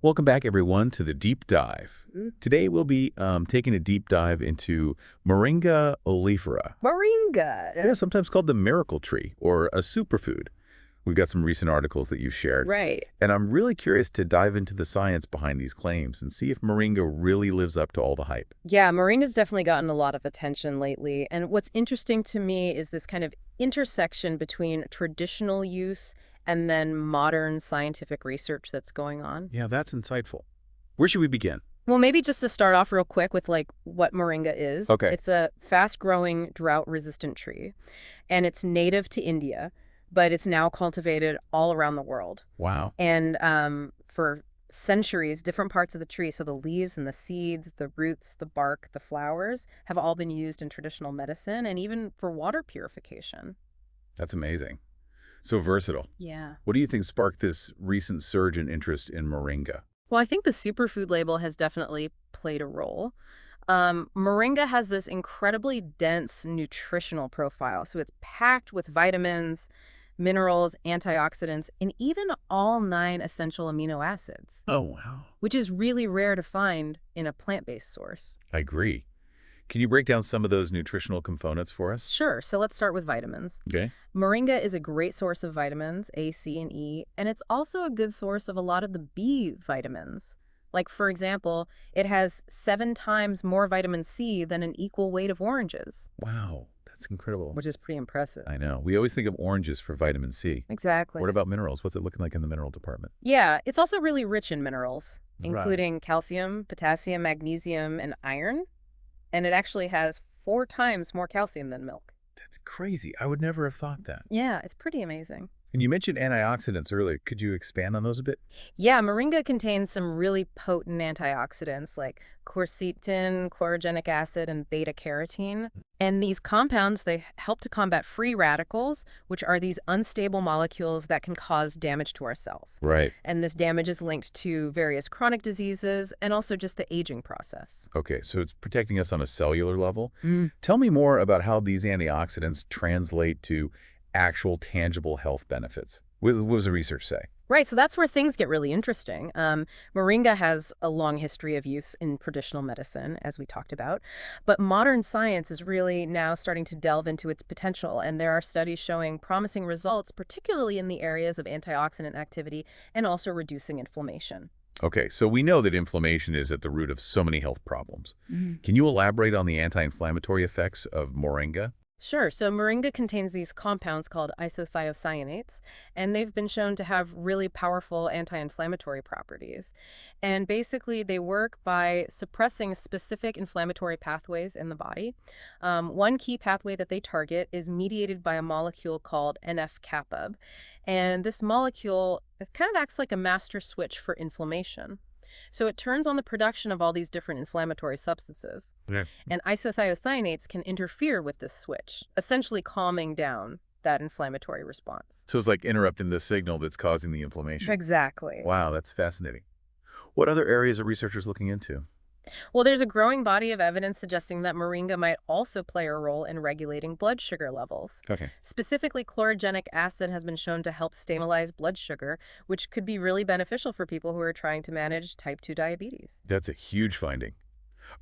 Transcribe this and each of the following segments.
Welcome back, everyone, to the Deep Dive. Mm. Today, we'll be taking a deep dive into Moringa oleifera. Moringa. Yeah, sometimes called the miracle tree or a superfood. We've got some recent articles that you've shared. Right. And I'm really curious to dive into the science behind these claims and see if Moringa really lives up to all the hype. Yeah, moringa's definitely gotten a lot of attention lately. And what's interesting to me is this kind of intersection between traditional use and then modern scientific research that's going on. Yeah, that's insightful. Where should we begin? Well, maybe just to start off real quick with like what moringa is. Okay. It's a fast-growing, drought-resistant tree, and it's native to India, but it's now cultivated all around the world. Wow. And for centuries, different parts of the tree, so the leaves and the seeds, the roots, the bark, the flowers, have all been used in traditional medicine and even for water purification. That's amazing. So versatile. Yeah. What do you think sparked this recent surge in interest in Moringa? Well, I think the superfood label has definitely played a role. Moringa has this incredibly dense nutritional profile, so it's packed with vitamins, minerals, antioxidants, and even all 9 essential amino acids, Oh, wow. which is really rare to find in a plant-based source. I agree. Can you break down some of those nutritional components for us? Sure, so let's start with vitamins. Okay. Moringa is a great source of vitamins, A, C, and E, and it's also a good source of a lot of the B vitamins. Like, for example, it has 7 times more vitamin C than an equal weight of oranges, Wow, that's incredible. which is pretty impressive. I know. We always think of oranges for vitamin C. Exactly. What about minerals? What's it looking like in the mineral department? Yeah, it's also really rich in minerals, Right. including calcium, potassium, magnesium, and iron. And it actually has 4 times more calcium than milk. That's crazy. I would never have thought that. Yeah, it's pretty amazing. And you mentioned antioxidants earlier. Could you expand on those a bit? Yeah, moringa contains some really potent antioxidants like quercetin, chlorogenic acid, and beta-carotene. And these compounds, they help to combat free radicals, which are these unstable molecules that can cause damage to our cells. Right. And this damage is linked to various chronic diseases and also just the aging process. Okay, so it's protecting us on a cellular level. Mm. Tell me more about how these antioxidants translate to actual tangible health benefits. What does the research say? Right, so that's where things get really interesting. Moringa has a long history of use in traditional medicine, as we talked about, but modern science is really now starting to delve into its potential, and there are studies showing promising results, particularly in the areas of antioxidant activity and also reducing inflammation. Okay, so we know that inflammation is at the root of so many health problems. Mhm. Can you elaborate on the anti-inflammatory effects of Moringa? Sure. So moringa contains these compounds called isothiocyanates, and they've been shown to have really powerful anti-inflammatory properties. And basically, they work by suppressing specific inflammatory pathways in the body. One key pathway that they target is mediated by a molecule called NF-kappa, and this molecule, it kind of acts like a master switch for inflammation. So it turns on the production of all these different inflammatory substances. Yeah. And isothiocyanates can interfere with this switch, essentially calming down that inflammatory response. So it's like interrupting the signal that's causing the inflammation. Exactly. Wow, that's fascinating. What other areas are researchers looking into? Well, there's a growing body of evidence suggesting that moringa might also play a role in regulating blood sugar levels. Okay. Specifically, chlorogenic acid has been shown to help stabilize blood sugar, which could be really beneficial for people who are trying to manage type 2 diabetes. That's a huge finding.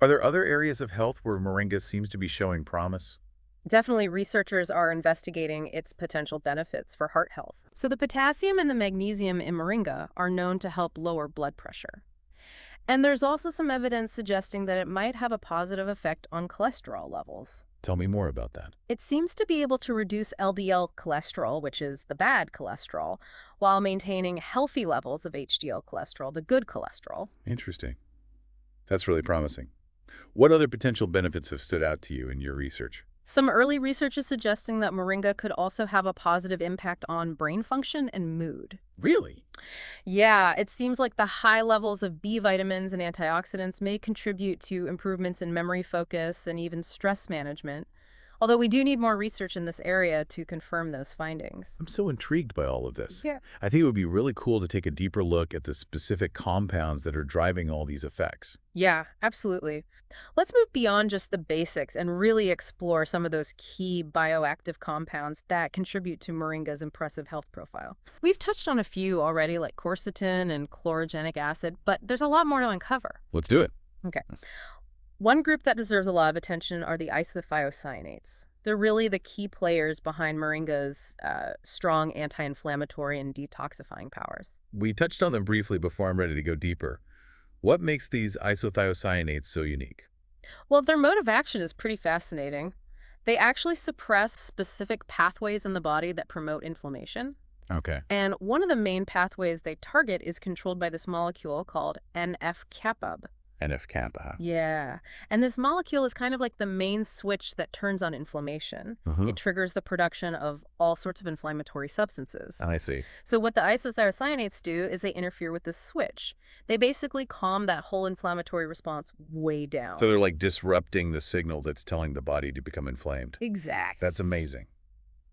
Are there other areas of health where Moringa seems to be showing promise? Definitely, researchers are investigating its potential benefits for heart health. So the potassium and the magnesium in moringa are known to help lower blood pressure. And there's also some evidence suggesting that it might have a positive effect on cholesterol levels. Tell me more about that. It seems to be able to reduce LDL cholesterol, which is the bad cholesterol, while maintaining healthy levels of HDL cholesterol, the good cholesterol. Interesting. That's really promising. What other potential benefits have stood out to you in your research? Some early research is suggesting that moringa could also have a positive impact on brain function and mood. Really? Yeah, it seems like the high levels of B vitamins and antioxidants may contribute to improvements in memory focus and even stress management. although we do need more research in this area to confirm those findings. I'm so intrigued by all of this. Yeah. I think it would be really cool to take a deeper look at the specific compounds that are driving all these effects. Yeah, absolutely. Let's move beyond just the basics and really explore some of those key bioactive compounds that contribute to moringa's impressive health profile. We've touched on a few already, like quercetin and chlorogenic acid, but there's a lot more to uncover. Let's do it. Okay. One group that deserves a lot of attention are the isothiocyanates. They're really the key players behind moringa's strong anti-inflammatory and detoxifying powers. We touched on them briefly before I'm ready to go deeper. What makes these isothiocyanates so unique? Well, their mode of action is pretty fascinating. They actually suppress specific pathways in the body that promote inflammation. Okay. And one of the main pathways they target is controlled by this molecule called NF-kappa. NF-kappa. Yeah. And this molecule is kind of like the main switch that turns on inflammation. Uh-huh. It triggers the production of all sorts of inflammatory substances. I see. So what the isothiocyanates do is they interfere with this switch. They basically calm that whole inflammatory response way down. So they're like disrupting the signal that's telling the body to become inflamed. Exactly. That's amazing.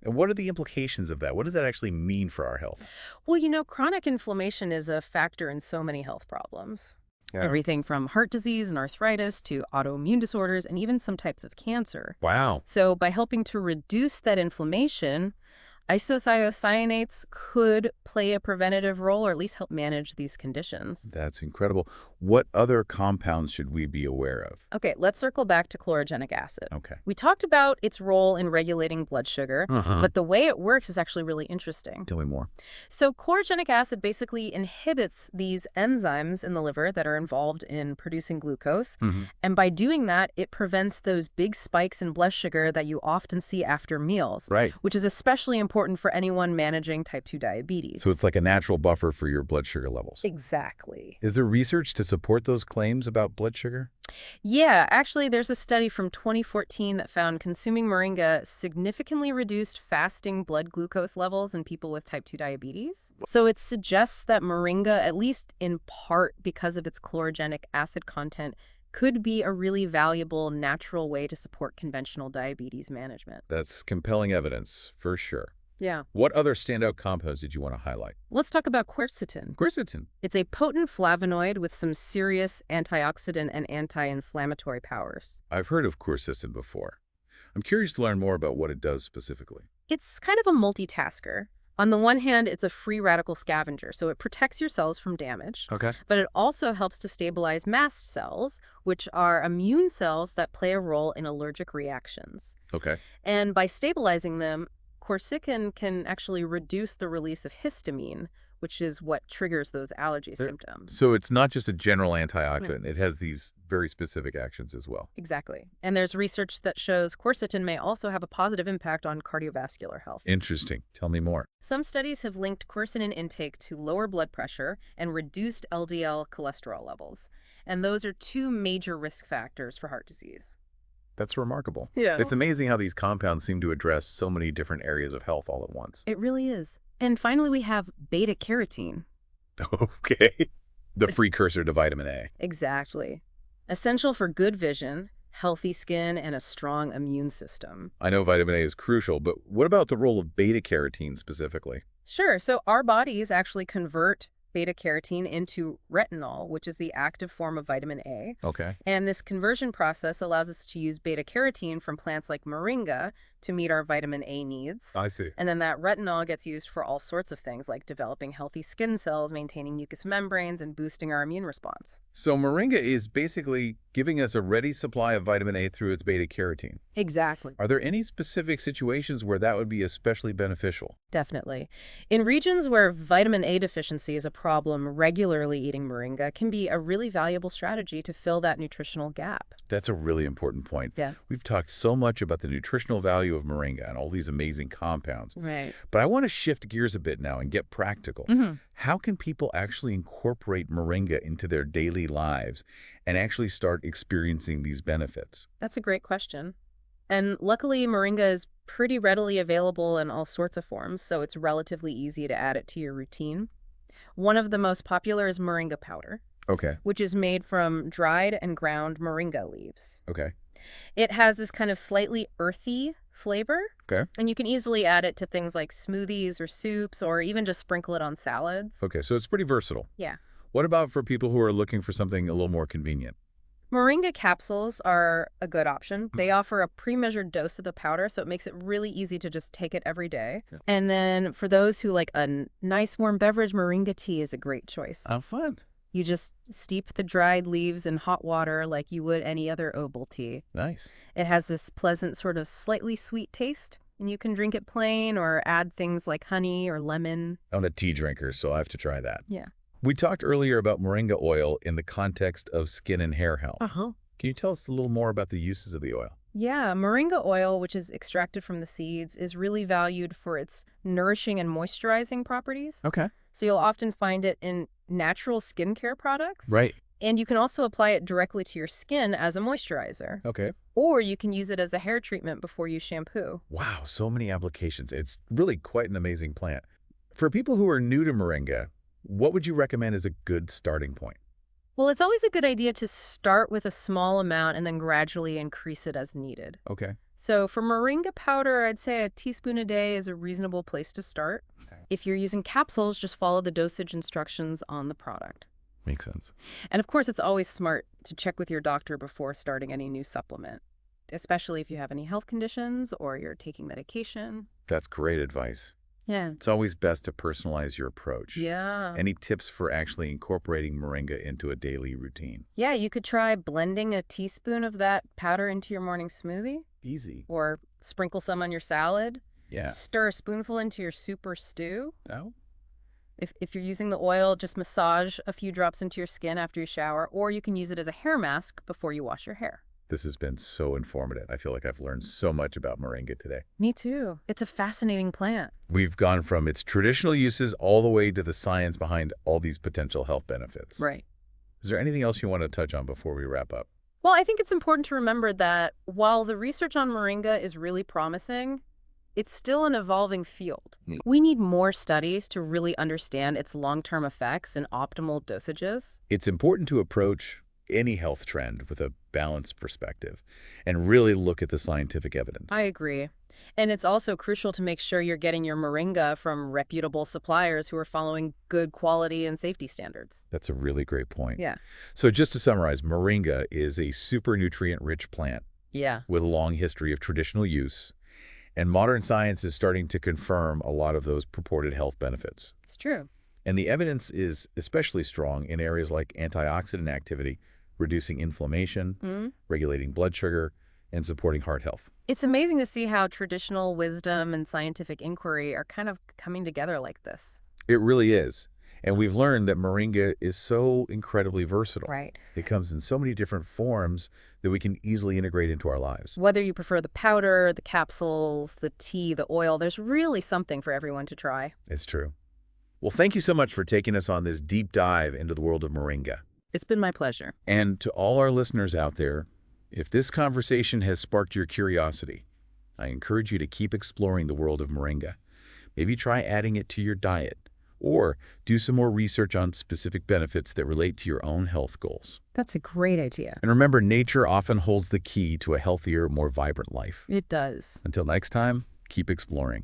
And what are the implications of that? What does that actually mean for our health? Well, chronic inflammation is a factor in so many health problems. Yeah. Everything from heart disease and arthritis to autoimmune disorders and even some types of cancer. Wow. So by helping to reduce that inflammation, isothiocyanates could play a preventative role or at least help manage these conditions. That's incredible. What other compounds should we be aware of? Okay, let's circle back to chlorogenic acid. Okay. We talked about its role in regulating blood sugar, Uh-huh. but the way it works is actually really interesting. Tell me more. So chlorogenic acid basically inhibits these enzymes in the liver that are involved in producing glucose. Mm-hmm. And by doing that, it prevents those big spikes in blood sugar that you often see after meals, Right. which is especially important for anyone managing type 2 diabetes. So it's like a natural buffer for your blood sugar levels. Exactly. Is there research to support those claims about blood sugar? Yeah, actually, there's a study from 2014 that found consuming moringa significantly reduced fasting blood glucose levels in people with type 2 diabetes. So it suggests that moringa, at least in part because of its chlorogenic acid content, could be a really valuable natural way to support conventional diabetes management. That's compelling evidence, for sure. Yeah. What other standout compounds did you want to highlight? Let's talk about quercetin. Quercetin. It's a potent flavonoid with some serious antioxidant and anti-inflammatory powers. I've heard of quercetin before. I'm curious to learn more about what it does specifically. It's kind of a multitasker. On the one hand, it's a free radical scavenger, so it protects your cells from damage. Okay. But it also helps to stabilize mast cells, which are immune cells that play a role in allergic reactions. Okay. And by stabilizing them, quercetin can actually reduce the release of histamine, which is what triggers those allergy symptoms. So it's not just a general antioxidant. It has these very specific actions as well. Exactly. And there's research that shows quercetin may also have a positive impact on cardiovascular health. Interesting. Tell me more. Some studies have linked quercetin intake to lower blood pressure and reduced LDL cholesterol levels. And those are two major risk factors for heart disease. That's remarkable. Yeah. It's amazing how these compounds seem to address so many different areas of health all at once. It really is. And finally, we have beta-carotene. Okay. The precursor to vitamin A. Exactly. Essential for good vision, healthy skin, and a strong immune system. I know vitamin A is crucial, but what about the role of beta-carotene specifically? Sure. So our bodies actually convert beta-carotene into retinol, which is the active form of vitamin A. Okay. And this conversion process allows us to use beta-carotene from plants like moringa to meet our vitamin A needs. I see. And then that retinol gets used for all sorts of things like developing healthy skin cells, maintaining mucous membranes, and boosting our immune response. So moringa is basically giving us a ready supply of vitamin A through its beta-carotene. Exactly. Are there any specific situations where that would be especially beneficial? Definitely. In regions where vitamin A deficiency is a problem, regularly eating moringa can be a really valuable strategy to fill that nutritional gap. That's a really important point. Yeah. We've talked so much about the nutritional value of moringa and all these amazing compounds. Right. But I want to shift gears a bit now and get practical. Mm-hmm. How can people actually incorporate moringa into their daily lives and actually start experiencing these benefits? That's a great question. And luckily, moringa is pretty readily available in all sorts of forms, so it's relatively easy to add it to your routine. One of the most popular is moringa powder. Okay. which is made from dried and ground moringa leaves. Okay. It has this kind of slightly earthy flavor, Okay. and you can easily add it to things like smoothies or soups, or even just sprinkle it on salads. Okay, so it's pretty versatile. Yeah. What about for people who are looking for something a little more convenient? Moringa capsules are a good option. They Mhm. offer a pre-measured dose of the powder, so it makes it really easy to just take it every day. Yeah. And then for those who like a nice warm beverage, moringa tea is a great choice. Oh, fun. You just steep the dried leaves in hot water like you would any other herbal tea. Nice. It has this pleasant sort of slightly sweet taste, and you can drink it plain or add things like honey or lemon. I'm a tea drinker, so I have to try that. Yeah. We talked earlier about moringa oil in the context of skin and hair health. Uh-huh. Can you tell us a little more about the uses of the oil? Yeah, moringa oil, which is extracted from the seeds, is really valued for its nourishing and moisturizing properties. Okay. So you'll often find it in natural skincare products. Right. And you can also apply it directly to your skin as a moisturizer. Okay. Or you can use it as a hair treatment before you shampoo. Wow, so many applications. It's really quite an amazing plant. For people who are new to moringa, what would you recommend as a good starting point? Well, it's always a good idea to start with a small amount and then gradually increase it as needed. Okay. So for moringa powder, I'd say a teaspoon a day is a reasonable place to start. Okay. If you're using capsules, just follow the dosage instructions on the product. Makes sense. And of course, it's always smart to check with your doctor before starting any new supplement, especially if you have any health conditions or you're taking medication. That's great advice. Yeah. It's always best to personalize your approach. Yeah. Any tips for actually incorporating moringa into a daily routine? Yeah, you could try blending a teaspoon of that powder into your morning smoothie Easy. or sprinkle some on your salad. Yeah. Stir a spoonful into your soup or stew. Oh, If you're using the oil, just massage a few drops into your skin after you shower, or you can use it as a hair mask before you wash your hair. this has been so informative. I feel like I've learned so much about moringa today. Me too. It's a fascinating plant. We've gone from its traditional uses all the way to the science behind all these potential health benefits. Right. Is there anything else you want to touch on before we wrap up? Well, I think it's important to remember that while the research on moringa is really promising, it's still an evolving field. We need more studies to really understand its long-term effects and optimal dosages. It's important to approach any health trend with a balanced perspective and really look at the scientific evidence. I agree. And it's also crucial to make sure you're getting your moringa from reputable suppliers who are following good quality and safety standards. That's a really great point. Yeah. So just to summarize, moringa is a super nutrient-rich plant Yeah. with a long history of traditional use, and modern science is starting to confirm a lot of those purported health benefits. It's true. And the evidence is especially strong in areas like antioxidant activity, reducing inflammation, regulating blood sugar, and supporting heart health. It's amazing to see how traditional wisdom and scientific inquiry are kind of coming together like this. It really is. And we've learned that moringa is so incredibly versatile. Right. It comes in so many different forms that we can easily integrate into our lives. Whether you prefer the powder, the capsules, the tea, the oil, there's really something for everyone to try. It's true. Well, thank you so much for taking us on this deep dive into the world of moringa. It's been my pleasure. And to all our listeners out there, if this conversation has sparked your curiosity, I encourage you to keep exploring the world of moringa. Maybe try adding it to your diet, or do some more research on specific benefits that relate to your own health goals. That's a great idea. And remember, nature often holds the key to a healthier, more vibrant life. It does. Until next time, keep exploring.